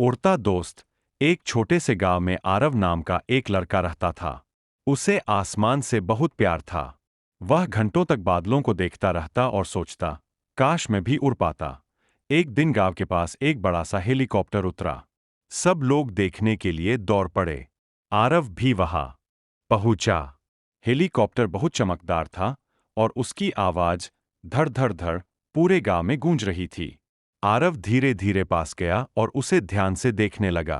उड़ता दोस्त। एक छोटे से गांव में आरव नाम का एक लड़का रहता था। उसे आसमान से बहुत प्यार था। वह घंटों तक बादलों को देखता रहता और सोचता, काश मैं भी उड़ पाता। एक दिन गांव के पास एक बड़ा सा हेलीकॉप्टर उतरा। सब लोग देखने के लिए दौड़ पड़े। आरव भी वहां पहुंचा। हेलीकॉप्टर बहुत चमकदार था और उसकी आवाज धड़ धड़ धड़ पूरे गांव में गूंज रही थी। आरव धीरे धीरे पास गया और उसे ध्यान से देखने लगा।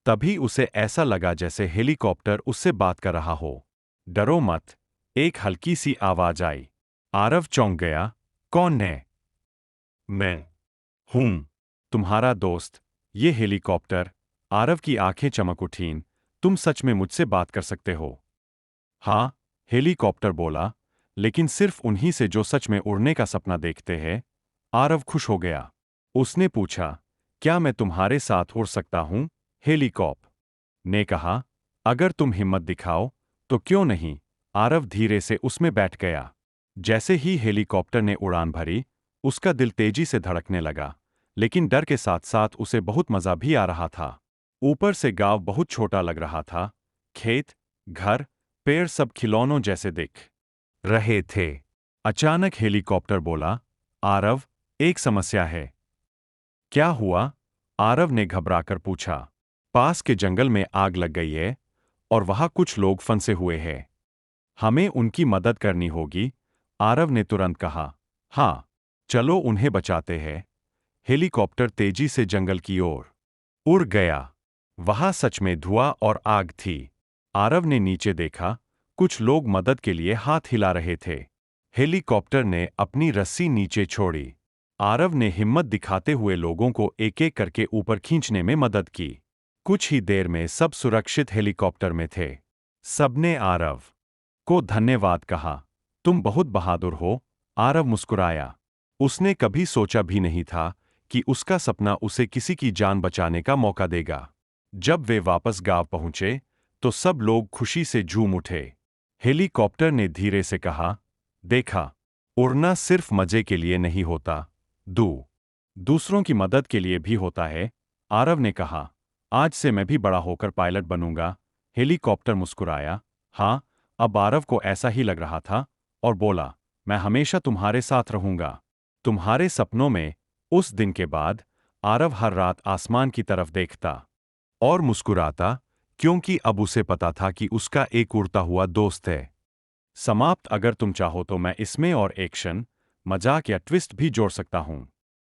तभी उसे ऐसा लगा जैसे हेलीकॉप्टर उससे बात कर रहा हो। डरो मत, एक हल्की सी आवाज आई। आरव चौंक गया। कौन है? मैं हूं, तुम्हारा दोस्त। ये हेलीकॉप्टर। आरव की आंखें चमक उठीं। तुम सच में मुझसे बात कर सकते हो? हाँ, हेलीकॉप्टर बोला, लेकिन सिर्फ उन्हीं से जो सच में उड़ने का सपना देखते हैं। आरव खुश हो गया। उसने पूछा, क्या मैं तुम्हारे साथ उड़ सकता हूं? हेलीकॉप ने कहा, अगर तुम हिम्मत दिखाओ तो क्यों नहीं। आरव धीरे से उसमें बैठ गया। जैसे ही हेलीकॉप्टर ने उड़ान भरी, उसका दिल तेजी से धड़कने लगा, लेकिन डर के साथ साथ उसे बहुत मजा भी आ रहा था। ऊपर से गांव बहुत छोटा लग रहा था। खेत, घर, पेड़ सब खिलौनों जैसे दिख रहे थे। अचानक हेलीकॉप्टर बोला, आरव, एक समस्या है। क्या हुआ? आरव ने घबराकर पूछा। पास के जंगल में आग लग गई है और वहां कुछ लोग फंसे हुए हैं। हमें उनकी मदद करनी होगी। आरव ने तुरंत कहा। हाँ, चलो उन्हें बचाते हैं। हेलीकॉप्टर तेजी से जंगल की ओर उड़ गया। वहां सच में धुआं और आग थी। आरव ने नीचे देखा, कुछ लोग मदद के लिए हाथ हिला रहे थे। हेलीकॉप्टर ने अपनी रस्सी नीचे छोड़ी। आरव ने हिम्मत दिखाते हुए लोगों को एक एक करके ऊपर खींचने में मदद की। कुछ ही देर में सब सुरक्षित हेलीकॉप्टर में थे। सबने आरव को धन्यवाद कहा। तुम बहुत बहादुर हो। आरव मुस्कुराया। उसने कभी सोचा भी नहीं था कि उसका सपना उसे किसी की जान बचाने का मौका देगा। जब वे वापस गांव पहुंचे, तो सब लोग खुशी से झूम उठे। हेलीकॉप्टर ने धीरे से कहा, देखा, उड़ना सिर्फ मजे के लिए नहीं होता, दूसरों की मदद के लिए भी होता है। आरव ने कहा, आज से मैं भी बड़ा होकर पायलट बनूंगा। हेलीकॉप्टर मुस्कुराया। हाँ, अब आरव को ऐसा ही लग रहा था और बोला, मैं हमेशा तुम्हारे साथ रहूंगा, तुम्हारे सपनों में। उस दिन के बाद आरव हर रात आसमान की तरफ देखता और मुस्कुराता, क्योंकि अब उसे पता था कि उसका एक उड़ता हुआ दोस्त है। समाप्त। अगर तुम चाहो तो मैं इसमें और एक्शन, मजाक या ट्विस्ट भी जोड़ सकता हूं।